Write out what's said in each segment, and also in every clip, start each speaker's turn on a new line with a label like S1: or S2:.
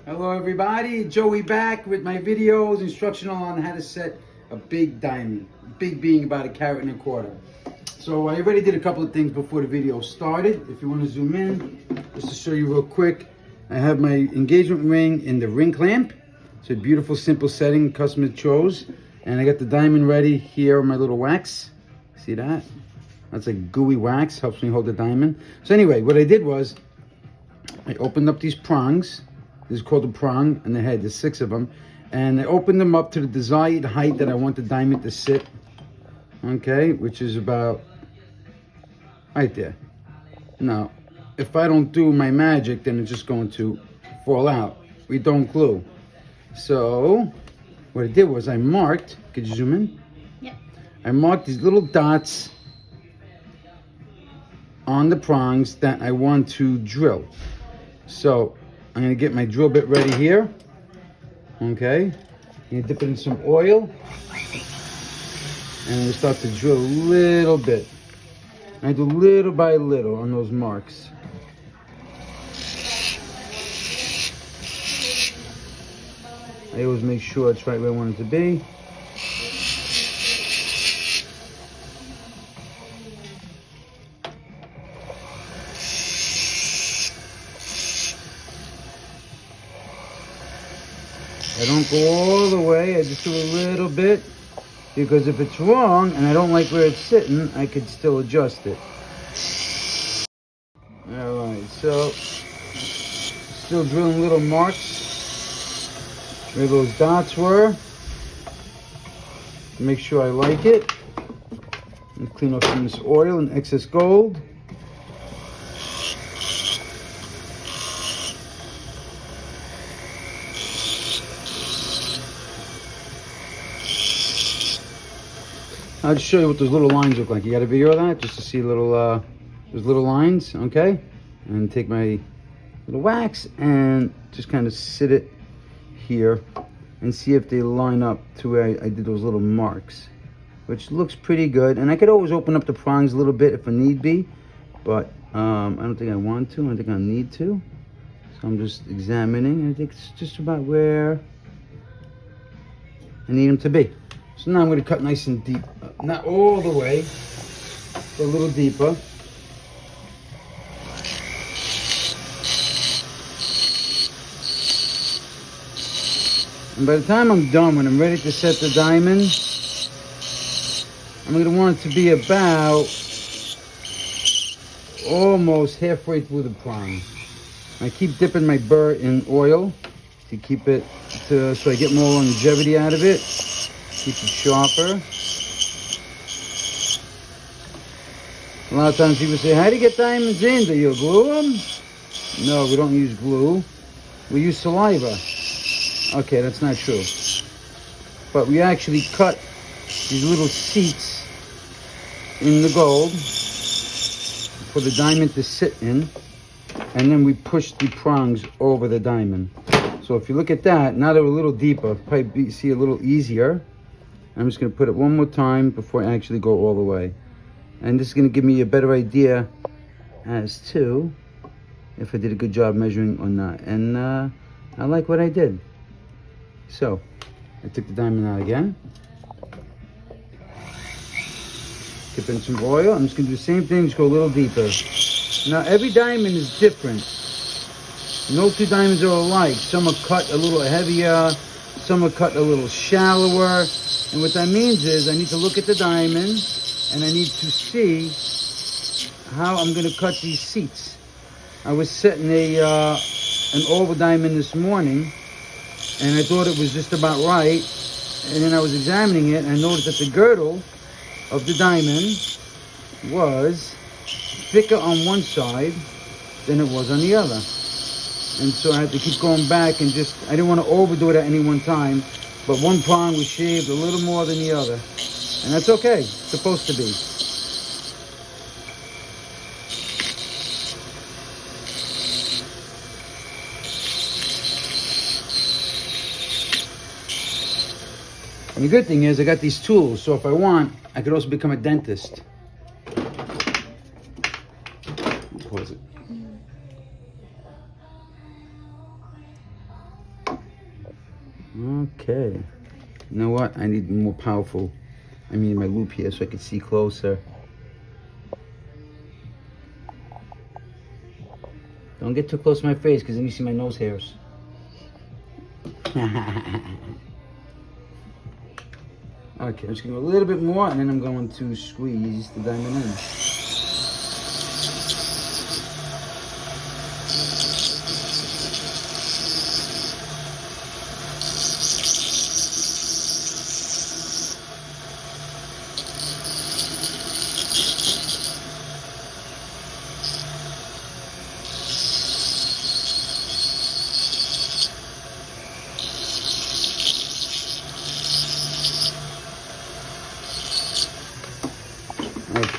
S1: Hello everybody, Joey back with my videos, instructional on how to set a big diamond. Big being about 1.25 carats. So I already did a couple of things before the video started. If you want to zoom in, just to show you real quick, I have my engagement ring in the ring clamp. It's a beautiful, simple setting, customer chose. And I got the diamond ready here on my little wax. See that? That's a gooey wax, helps me hold the diamond. So anyway, what I did was, I opened up these prongs. This is called a prong in the head. There's 6 of them. And I opened them up to the desired height that I want the diamond to sit. Okay, which is about right there. Now, if I don't do my magic, then it's just going to fall out. We don't glue. So, what I did was I marked, could you zoom in?
S2: Yep.
S1: I marked these little dots on the prongs that I want to drill. So, I'm going to get my drill bit ready here. Okay. I'm going to dip it in some oil. And we'll start to drill a little bit. I do little by little on those marks. I always make sure it's right where I want it to be. I don't go all the way, I just do a little bit, because if it's wrong and I don't like where it's sitting, I could still adjust it. Alright, so still drilling little marks where those dots were. Make sure I like it. And clean up some of this oil and excess gold. I'll just show you what those little lines look like. You got a video of that just to see little those little lines, okay? And take my little wax and just kind of sit it here and see if they line up to where I did those little marks, which looks pretty good. And I could always open up the prongs a little bit if I need be, but I don't think I want to. I don't think I need to. So I'm just examining. I think it's just about where I need them to be. So now I'm going to cut nice and deep. Not all the way, but a little deeper. And by the time I'm done, when I'm ready to set the diamond, I'm going to want it to be about almost halfway through the prong. I keep dipping my burr in oil to keep it, so I get more longevity out of it. Keep it sharper. A lot of times people say, how do you get diamonds in? Do you glue them? No, we don't use glue. We use saliva. Okay, that's not true. But we actually cut these little seats in the gold for the diamond to sit in. And then we push the prongs over the diamond. So if you look at that, now they're a little deeper. Probably see a little easier. I'm just going to put it one more time before I actually go all the way. And this is going to give me a better idea as to if I did a good job measuring or not. And I like what I did. So, I took the diamond out again. Dip in some oil. I'm just going to do the same thing, just go a little deeper. Now, every diamond is different. No 2 diamonds are alike. Some are cut a little heavier. Some are cut a little shallower. And what that means is I need to look at the diamond and I need to see how I'm going to cut these seats. I was setting an oval diamond this morning and I thought it was just about right. And then I was examining it and I noticed that the girdle of the diamond was thicker on one side than it was on the other. And so I had to keep going back and I didn't want to overdo it at any one time. But one prong was shaved a little more than the other. And that's okay. It's supposed to be. And the good thing is I got these tools. So if I want, I could also become a dentist. Pause it. Okay. You know what? I need more powerful. I mean, my loop here so I can see closer. Don't get too close to my face because then you see my nose hairs. Okay, I'm just gonna go a little bit more and then I'm going to squeeze the diamond in.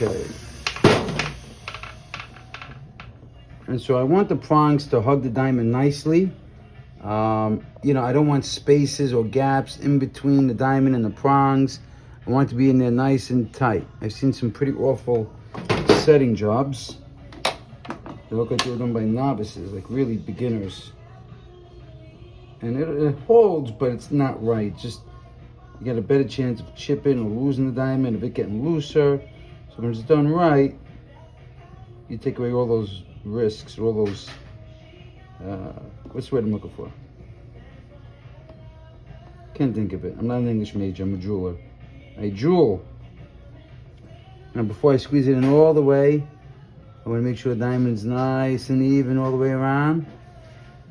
S1: Okay. And so I want the prongs to hug the diamond nicely. You know, I don't want spaces or gaps in between the diamond and the prongs. I want it to be in there nice and tight. I've seen some pretty awful setting jobs. They look like they were done by novices, like really beginners. And it holds, but it's not right. Just, you got a better chance of chipping or losing the diamond, of it getting looser. So when it's done right, you take away all those risks, all those, what's the word I'm looking for? Can't think of it. I'm not an English major, I'm a jeweler. I jewel. Now before I squeeze it in all the way, I want to make sure the diamond's nice and even all the way around.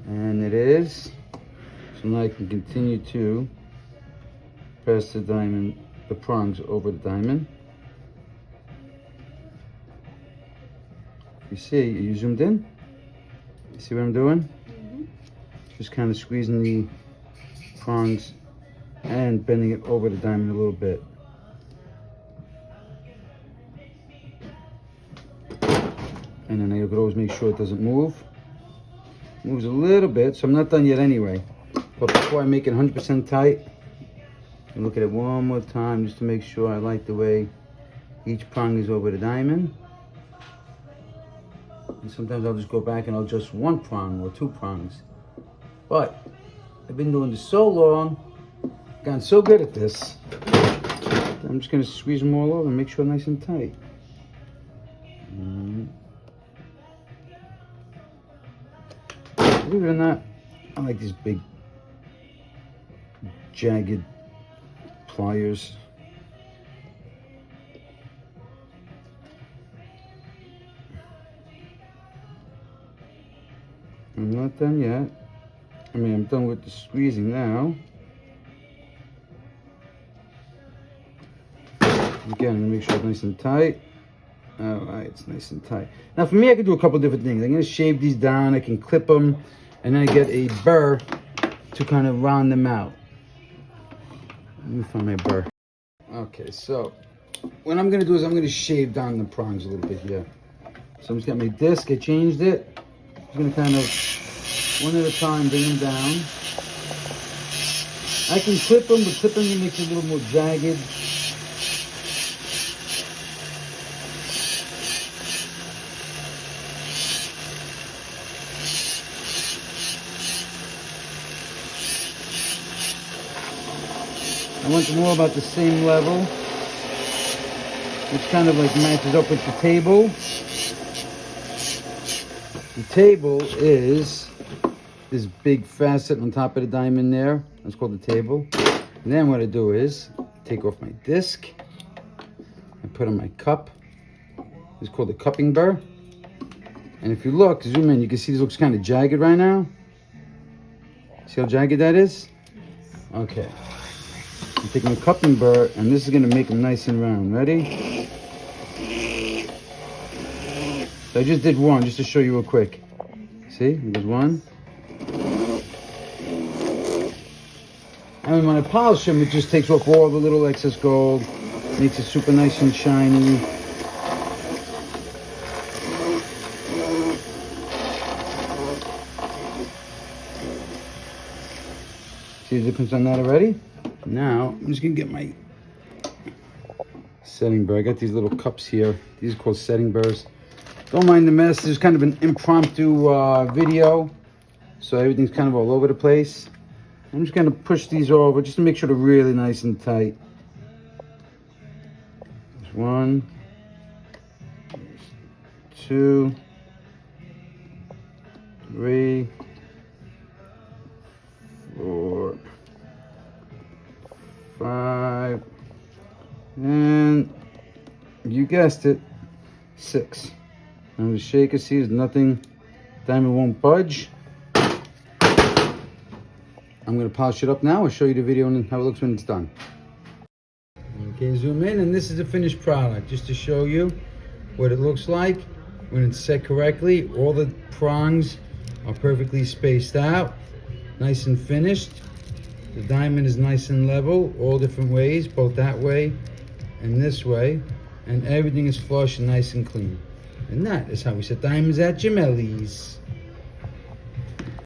S1: And it is. So now I can continue to press the diamond, the prongs over the diamond. You see, you zoomed in? You see what I'm doing? Mm-hmm. Just kind of squeezing the prongs and bending it over the diamond a little bit. And then I could always make sure it doesn't move. It moves a little bit, so I'm not done yet anyway. But before I make it 100% tight, I look at it one more time just to make sure I like the way each prong is over the diamond. And sometimes I'll just go back and I'll adjust one prong or two prongs. But I've been doing this so long, gotten so good at this, I'm just going to squeeze them all over and make sure nice and tight. Believe it or not, I like these big, jagged pliers. I'm not done yet. I mean, I'm done with the squeezing now. Again, I'm gonna make sure it's nice and tight. All right, it's nice and tight. Now for me, I can do a couple different things. I'm gonna shave these down, I can clip them, and then I get a burr to kind of round them out. Let me find my burr. Okay, so what I'm gonna do is I'm gonna shave down the prongs a little bit here. So I'm just got my disc, I changed it. I'm gonna kind of, one at a time, bring them down. I can clip them, but clipping them makes it a little more jagged. I want them all about the same level, which kind of like matches up with the table. The table is this big facet on top of the diamond there. That's called the table. And then what I do is take off my disc and put on my cup. It's called the cupping burr. And if you look, zoom in, you can see this looks kind of jagged right now. See how jagged that is? Okay. I'm taking a cupping burr, and this is going to make them nice and round. Ready? So I just did one, just to show you real quick. See? There's one. And when I polish them, it just takes off all the little excess gold. Makes it super nice and shiny. See the difference on that already? Now, I'm just gonna get my setting burr. I got these little cups here. These are called setting burrs. Don't mind the mess. This is kind of an impromptu video. So everything's kind of all over the place. I'm just gonna push these over just to make sure they're really nice and tight. There's 1, 2, 3, 4, 5, and you guessed it, 6. I'm gonna shake it, see there's nothing, diamond won't budge. I'm gonna polish it up now. I'll show you the video and how it looks when it's done. Okay, zoom in, and this is the finished product, just to show you what it looks like when it's set correctly. All the prongs are perfectly spaced out, nice and finished. The diamond is nice and level, all different ways, both that way and this way, and everything is flush and nice and clean. And that is how we set diamonds at Gemelli's.